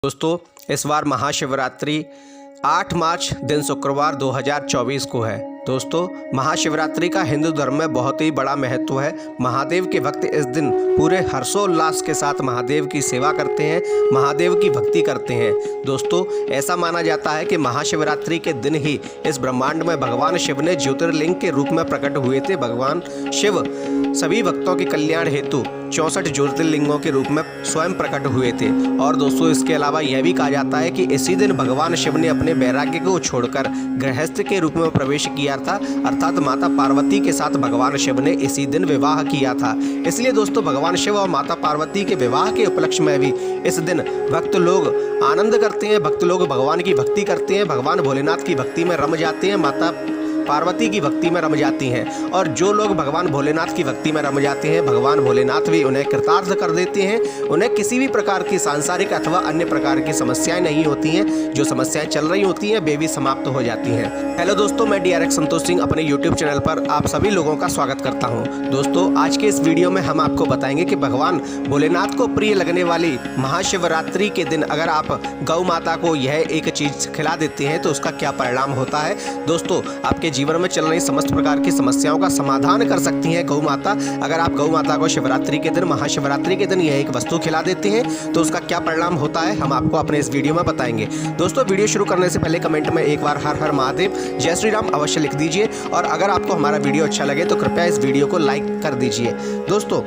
दोस्तों इस बार महाशिवरात्रि 8 मार्च दिन शुक्रवार 2024 को है। दोस्तों महाशिवरात्रि का हिंदू धर्म में बहुत ही बड़ा महत्व है। महादेव के भक्त इस दिन पूरे हर्षोल्लास के साथ महादेव की सेवा करते हैं, महादेव की भक्ति करते हैं। दोस्तों ऐसा माना जाता है कि महाशिवरात्रि के दिन ही इस ब्रह्मांड में भगवान शिव ने ज्योतिर्लिंग के रूप में प्रकट हुए थे। भगवान शिव सभी भक्तों के कल्याण हेतु 64 ज्योतिर्लिंगों के रूप में स्वयं प्रकट हुए थे। और दोस्तों इसके अलावा यह भी कहा जाता है कि इसी दिन भगवान शिव ने अपने वैराग्य को छोड़कर गृहस्थ के रूप में प्रवेश किया था, अर्थात माता पार्वती के साथ भगवान शिव ने इसी दिन विवाह किया था। इसलिए दोस्तों भगवान शिव और माता पार्वती के विवाह के उपलक्ष्य में भी इस दिन भक्त लोग आनंद करते हैं, भक्त लोग भगवान की भक्ति करते हैं, भगवान भोलेनाथ की भक्ति में रम जाते हैं, माता पार्वती की भक्ति में रम जाती हैं। और जो लोग भगवान भोलेनाथ की भक्ति में रम जाते हैं, भगवान भोलेनाथ भी उन्हें कृतार्थ कर देते हैं। उन्हें किसी भी प्रकार की सांसारिक अथवा अन्य प्रकार की समस्याएं नहीं होती हैं। जो समस्याएं चल रही होती हैं वे भी समाप्त हो जाती हैं। हेलो दोस्तों, मैं DRX संतोष सिंह अपने YouTube चैनल पर आप सभी लोगों का स्वागत करता हूँ। दोस्तों आज के इस वीडियो में हम आपको बताएंगे कि भगवान भोलेनाथ को प्रिय लगने वाली महाशिवरात्रि के दिन अगर आप गौ माता को यह एक चीज खिला देते हैं तो उसका क्या परिणाम होता है। दोस्तों आपके जीवन में चल रही समस्त प्रकार की समस्याओं का समाधान कर सकती है गौ माता। अगर आप गौ माता को शिवरात्रि के दिन, महाशिवरात्रि के दिन यह एक वस्तु खिला देते हैं तो उसका क्या परिणाम होता है हम आपको अपने इस वीडियो में बताएंगे। दोस्तों वीडियो शुरू करने से पहले कमेंट में एक बार हर हर महादेव, जय श्री राम अवश्य लिख दीजिए। और अगर आपको हमारा वीडियो अच्छा लगे तो कृपया इस वीडियो को लाइक कर दीजिए। दोस्तों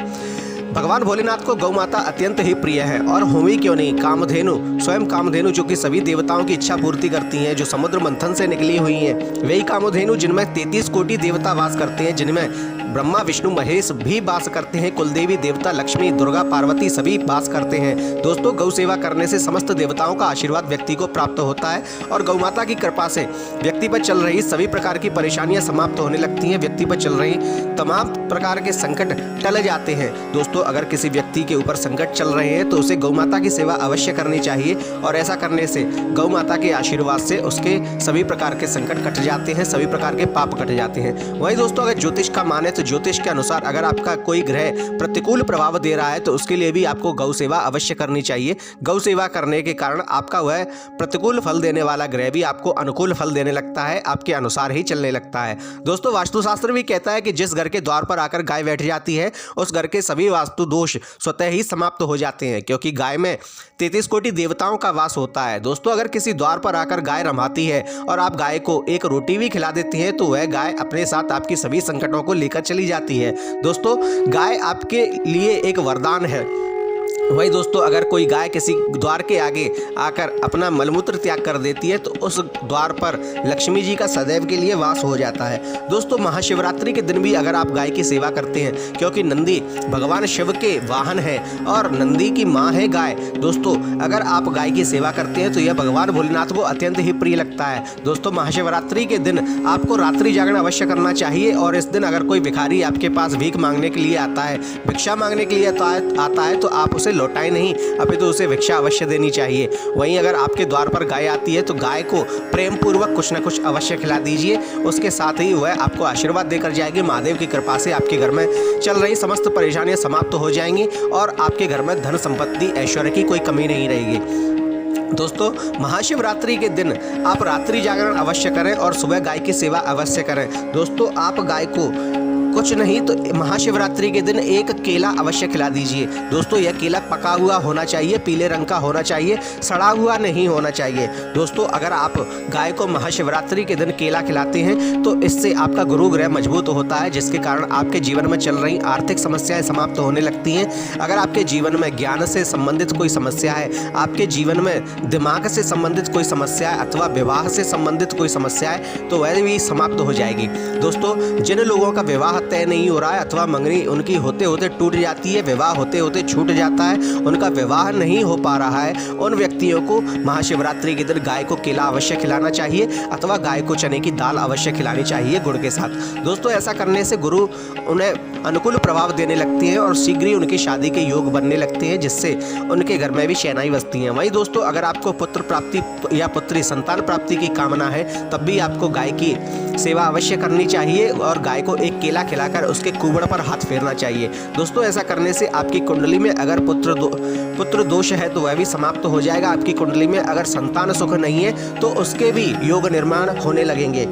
भगवान भोलेनाथ को गौ माता अत्यंत ही प्रिय है और हुई क्यों नहीं कामधेनु, स्वयं कामधेनु जो कि सभी देवताओं की इच्छा पूर्ति करती हैं, जो समुद्र मंथन से निकली हुई हैं, वही कामधेनु जिनमें 33 कोटि देवता वास करते हैं, जिनमें ब्रह्मा विष्णु महेश भी वास करते हैं, कुलदेवी देवता लक्ष्मी दुर्गा पार्वती सभी वास करते हैं। दोस्तों गौ सेवा करने से समस्त देवताओं का आशीर्वाद व्यक्ति को प्राप्त होता है और गौ माता की कृपा से व्यक्ति पर चल रही सभी प्रकार की परेशानियां समाप्त होने लगती हैं, व्यक्ति पर चल रही तमाम प्रकार के संकट टल जाते हैं। दोस्तों अगर किसी व्यक्ति के ऊपर संकट चल रहे हैं तो उसे गौ माता की सेवा अवश्य करनी चाहिए और ऐसा करने से गौ माता के आशीर्वाद से उसके सभी प्रकार के संकट कट जाते हैं, सभी प्रकार के पाप कट जाते हैं। वहीं दोस्तों अगर ज्योतिष का माने तो ज्योतिष के अनुसार अगर आपका कोई ग्रह प्रतिकूल प्रभाव दे रहा है तो उसके लिए भी आपको गौ सेवा अवश्य करनी चाहिए। गौ सेवा करने के कारण आपका वह प्रतिकूल फल देने वाला ग्रह भी आपको अनुकूल फल देने लगता है, आपके अनुसार ही चलने लगता है। दोस्तों वास्तुशास्त्र भी कहता है कि जिस घर के द्वार पर आकर गाय बैठ जाती है उस घर के सभी वास्तु दोष स्वतः ही समाप्त हो जाते हैं, क्योंकि गाय में 33 कोटि देवताओं का वास होता है। दोस्तों अगर किसी द्वार पर आकर गाय रमाती है और आप गाय को एक रोटी भी खिला देती हैं तो वह गाय अपने साथ आपकी सभी संकटों को लेकर चली जाती है। दोस्तों गाय आपके लिए एक वरदान है। वही दोस्तों अगर कोई गाय किसी द्वार के आगे आकर अपना मलमूत्र त्याग कर देती है तो उस द्वार पर लक्ष्मी जी का सदैव के लिए वास हो जाता है। दोस्तों महाशिवरात्रि के दिन भी अगर आप गाय की सेवा करते हैं, क्योंकि नंदी भगवान शिव के वाहन है और नंदी की माँ है गाय। दोस्तों अगर आप गाय की सेवा करते हैं तो यह भगवान भोलेनाथ को अत्यंत ही प्रिय लगता है। दोस्तों महाशिवरात्रि के दिन आपको रात्रि जागरण अवश्य करना चाहिए और इस दिन अगर कोई भिखारी आपके पास भीख मांगने के लिए आता है, भिक्षा मांगने के लिए आता है तो आप उसे लौटाए नहीं, अभी तो उसे भिक्षा अवश्य देनी चाहिए। वहीं अगर आपके द्वार पर गाय आती है तो गाय को प्रेम पूर्वक कुछ न कुछ अवश्य खिला दीजिए, उसके साथ ही वह आपको आशीर्वाद देकर जाएगी। महादेव की कृपा से आपके घर में चल रही समस्त परेशानियां समाप्त हो जाएंगी और आपके घर में धन संपत्ति ऐश्वर्य की कोई कमी नहीं रहेगी। दोस्तों महाशिवरात्रि के दिन आप रात्रि जागरण अवश्य करें और सुबह गाय की सेवा अवश्य करें। दोस्तों आप गाय को कुछ नहीं तो महाशिवरात्रि के दिन एक केला अवश्य खिला दीजिए। दोस्तों यह केला पका हुआ होना चाहिए, पीले रंग का होना चाहिए, सड़ा हुआ नहीं होना चाहिए। दोस्तों अगर आप गाय को महाशिवरात्रि के दिन केला खिलाते हैं तो इससे आपका गुरु ग्रह मजबूत होता है, जिसके कारण आपके जीवन में चल रही आर्थिक समस्याएं समाप्त होने लगती हैं। अगर आपके जीवन में ज्ञान से संबंधित कोई समस्या है, आपके जीवन में दिमाग से संबंधित कोई समस्या है अथवा विवाह से संबंधित कोई समस्या है तो वह भी समाप्त हो जाएगी। दोस्तों जिन लोगों का विवाह तय नहीं हो रहा है अथवा मंगनी उनकी होते होते टूट जाती है, विवाह होते होते छूट जाता है, उनका विवाह नहीं हो पा रहा है, उन व्यक्तियों को महाशिवरात्रि के दिन गाय को केला अवश्य खिलाना चाहिए अथवा गाय को चने की दाल अवश्य खिलानी चाहिए गुड़ के साथ। दोस्तों ऐसा करने से गुरु उन्हें अनुकूल प्रभाव देने लगती हैं और शीघ्र ही उनकी शादी के योग बनने लगते हैं, जिससे उनके घर में भी शहनाई बजती हैं। वहीं दोस्तों, अगर आपको पुत्र प्राप्ति या पुत्री संतान प्राप्ति की कामना है, तब भी आपको गाय की सेवा अवश्य करनी चाहिए और गाय को एक केला खिलाकर उसके कुबड़ पर हाथ फेरना चाहिए। दोस्तों, ऐसा करने से आपकी कुंडली में अगर पुत्र दोष है तो वह भी समाप्त हो जाएगा। आपकी कुंडली में अगर संतान सुख नहीं है तो उसके भी योग निर्माण होने लगेंगे।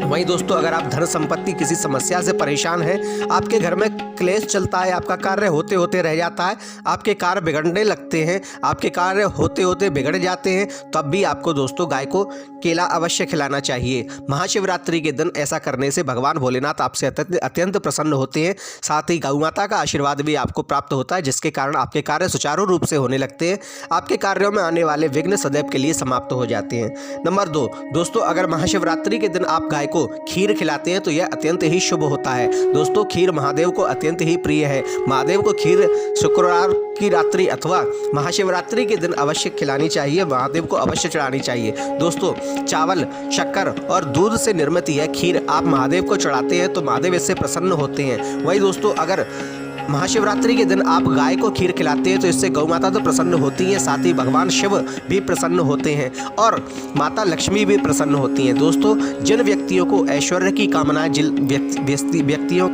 वहीं दोस्तों, अगर आप धन संपत्ति किसी समस्या से परेशान हैं, आपके घर में क्लेश चलता है, आपका कार्य होते होते रह जाता है, आपके कार्य बिगड़ने लगते हैं, आपके कार्य होते होते बिगड़ जाते हैं, तब भी आपको दोस्तों गाय को केला अवश्य खिलाना चाहिए। महाशिवरात्रि के दिन ऐसा करने से भगवान भोलेनाथ आपसे अत्यंत प्रसन्न होते हैं। साथ ही गौ माता का आशीर्वाद भी आपको प्राप्त होता है, जिसके कारण आपके कार्य सुचारू रूप से होने लगते हैं। आपके कार्यों में आने वाले विघ्न सदैव के लिए समाप्त हो जाते हैं। नंबर 2 दोस्तों, अगर महाशिवरात्रि के दिन आप गाय को खीर खिलाते हैं तो यह अत्यंत ही शुभ होता है। दोस्तों, खीर महादेव को अत्यंत ही प्रिय है। महादेव को खीर शुक्रवार की रात्रि अथवा महाशिवरात्रि के दिन अवश्य खिलानी चाहिए, महादेव को अवश्य चढ़ानी चाहिए। दोस्तों, चावल, शक्कर और दूध से निर्मित यह खीर आप महादेव को चढ़ाते हैं तो महादेव इससे प्रसन्न होते हैं। वही दोस्तों, अगर महाशिवरात्रि के दिन आप गाय को खीर खिलाते हैं तो इससे गौ माता तो प्रसन्न होती हैं, साथ ही भगवान शिव भी प्रसन्न होते हैं और माता लक्ष्मी भी प्रसन्न होती हैं। दोस्तों, जिन व्यक्तियों को ऐश्वर्य की कामनाएं, जिन व्यक्तियों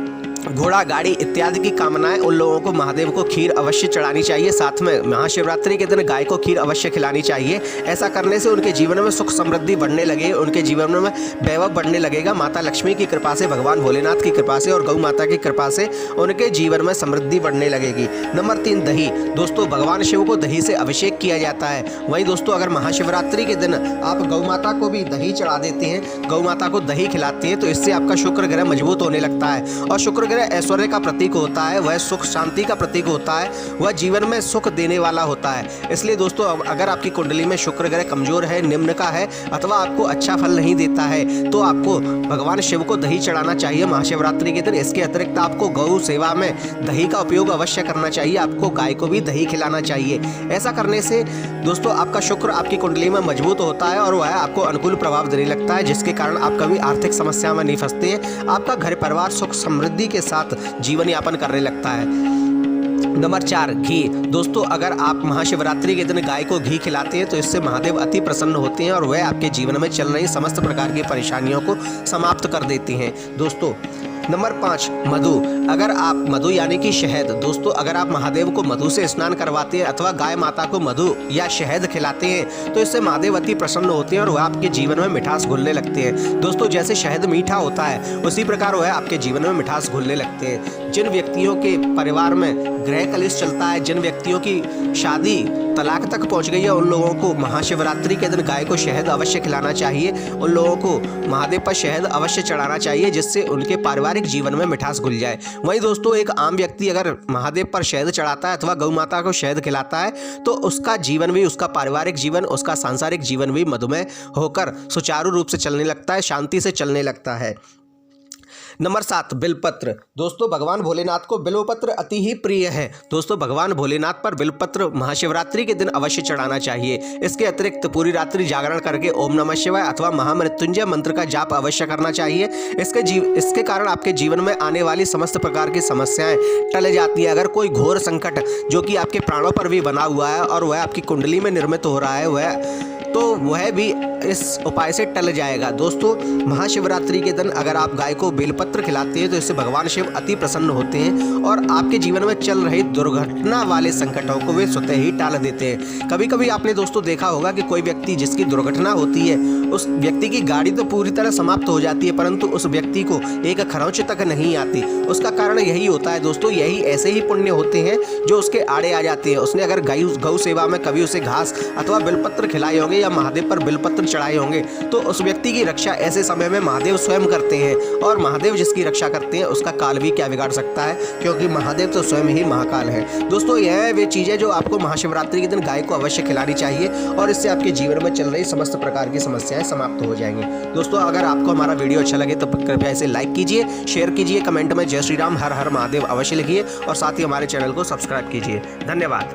घोड़ा, गाड़ी इत्यादि की कामनाएं, उन लोगों को महादेव को खीर अवश्य चढ़ानी चाहिए। साथ में महाशिवरात्रि के दिन गाय को खीर अवश्य खिलानी चाहिए। ऐसा करने से उनके जीवन में सुख समृद्धि बढ़ने लगे, उनके जीवन में वैभव बढ़ने लगेगा। माता लक्ष्मी की कृपा से, भगवान भोलेनाथ की कृपा से और गौ माता की कृपा से उनके जीवन में समृद्धि बढ़ने लगेगी। नंबर 3 दही। दोस्तों, भगवान शिव को दही से अभिषेक किया जाता है। वहीं दोस्तों, अगर महाशिवरात्रि के दिन आप गौ माता को भी दही चढ़ा देते हैं, गौ माता को दही खिलाते हैं, तो इससे आपका शुक्र ग्रह मजबूत होने लगता है और शुक्र ऐश्वर्य का प्रतीक होता है, वह सुख शांति का प्रतीक होता है, वह जीवन में सुख देने वाला होता है। इसलिए दोस्तों, अगर आपकी कुंडली में शुक्र ग्रह कमजोर है, निम्न का है अथवा आपको अच्छा फल नहीं देता है, तो आपको भगवान शिव को दही चढ़ाना चाहिए महाशिवरात्रि के दिन। इसके अतिरिक्त आपको गौ सेवा में दही का उपयोग अवश्य करना चाहिए, आपको गाय को भी दही खिलाना चाहिए। ऐसा करने से दोस्तों आपका शुक्र आपकी कुंडली में मजबूत होता है और वह आपको अनुकूल प्रभाव देने लगता है, जिसके कारण आप कभी आर्थिक समस्या में नहीं फंसते हैं। आपका घर परिवार सुख समृद्धि के साथ जीवन यापन करने लगता है। नंबर 4 घी। दोस्तों, अगर आप महाशिवरात्रि के दिन गाय को घी खिलाते हैं तो इससे महादेव अति प्रसन्न होते हैं और वह आपके जीवन में चल रही समस्त प्रकार की परेशानियों को समाप्त कर देते हैं। दोस्तों, नंबर 5 मधु। अगर आप मधु यानी कि शहद, दोस्तों अगर आप महादेव को मधु से स्नान करवाते हैं अथवा गाय माता को मधु या शहद खिलाते हैं तो इससे महादेव अति प्रसन्न होते हैं और वह आपके जीवन में मिठास घुलने लगते हैं। दोस्तों, जैसे शहद मीठा होता है उसी प्रकार वह आपके जीवन में मिठास घुलने लगते हैं। जिन व्यक्तियों के परिवार में गृह कलेश चलता है, जिन व्यक्तियों की शादी तलाक तक पहुंच गई है, उन लोगों को महाशिवरात्रि के दिन गाय को शहद अवश्य खिलाना चाहिए। उन लोगों को महादेव पर शहद अवश्य चढ़ाना चाहिए, जिससे उनके पारिवारिक जीवन में मिठास घुल जाए। वहीं दोस्तों, एक आम व्यक्ति अगर महादेव पर शहद चढ़ाता है अथवा गौ माता को शहद खिलाता है तो उसका जीवन भी, उसका पारिवारिक जीवन, उसका सांसारिक जीवन भी मधुमेह होकर सुचारू रूप से चलने लगता है, शांति से चलने लगता है। नंबर 7 बिलपत्र। दोस्तों, भगवान भोलेनाथ को बिल्वपत्र अति ही प्रिय है। दोस्तों, भगवान भोलेनाथ पर बिलपत्र महाशिवरात्रि के दिन अवश्य चढ़ाना चाहिए। इसके अतिरिक्त पूरी रात्रि जागरण करके ओम नमः शिवाय अथवा महामृत्युंजय मंत्र का जाप अवश्य करना चाहिए। इसके कारण आपके जीवन में आने वाली समस्त प्रकार की समस्याएं टल जाती है। अगर कोई घोर संकट जो कि आपके प्राणों पर भी बना हुआ है और वह आपकी कुंडली में निर्मित हो रहा है वह भी इस उपाय से टल जाएगा। दोस्तों, महाशिवरात्रि के दिन अगर आप गाय को बेलपत्र खिलाते हैं तो इससे भगवान शिव अति प्रसन्न होते हैं और आपके जीवन में चल रही दुर्घटना वाले संकटों को वे स्वतः ही टाल देते हैं। कभी कभी आपने दोस्तों देखा होगा कि कोई व्यक्ति जिसकी दुर्घटना होती है, उस व्यक्ति की गाड़ी तो पूरी तरह समाप्त हो जाती है परंतु उस व्यक्ति को एक खरोंच तक नहीं आती। उसका कारण यही होता है दोस्तों, यही ऐसे ही पुण्य होते हैं जो उसके आड़े आ जाते हैं। उसने अगर गौ सेवा में कभी उसे घास अथवा बेलपत्र खिलाए होंगे या महादेव पर बेलपत्र चढ़ाए होंगे तो उस व्यक्ति की रक्षा ऐसे समय में महादेव स्वयं करते हैं और महादेव जिसकी रक्षा करते हैं उसका काल भी क्या बिगाड़ सकता है, क्योंकि महादेव तो स्वयं ही महाकाल है। दोस्तों, यह वे चीजें जो आपको महाशिवरात्रि के दिन गाय को अवश्य खिलानी चाहिए और इससे आपके जीवन में चल रही समस्त प्रकार की समस्याएं समाप्त हो जाएंगी। दोस्तों, अगर आपको हमारा वीडियो अच्छा लगे तो कृपया इसे लाइक कीजिए, शेयर कीजिए, कमेंट में जय श्री राम हर हर महादेव अवश्य लिखिए और साथ ही हमारे चैनल को सब्सक्राइब कीजिए। धन्यवाद।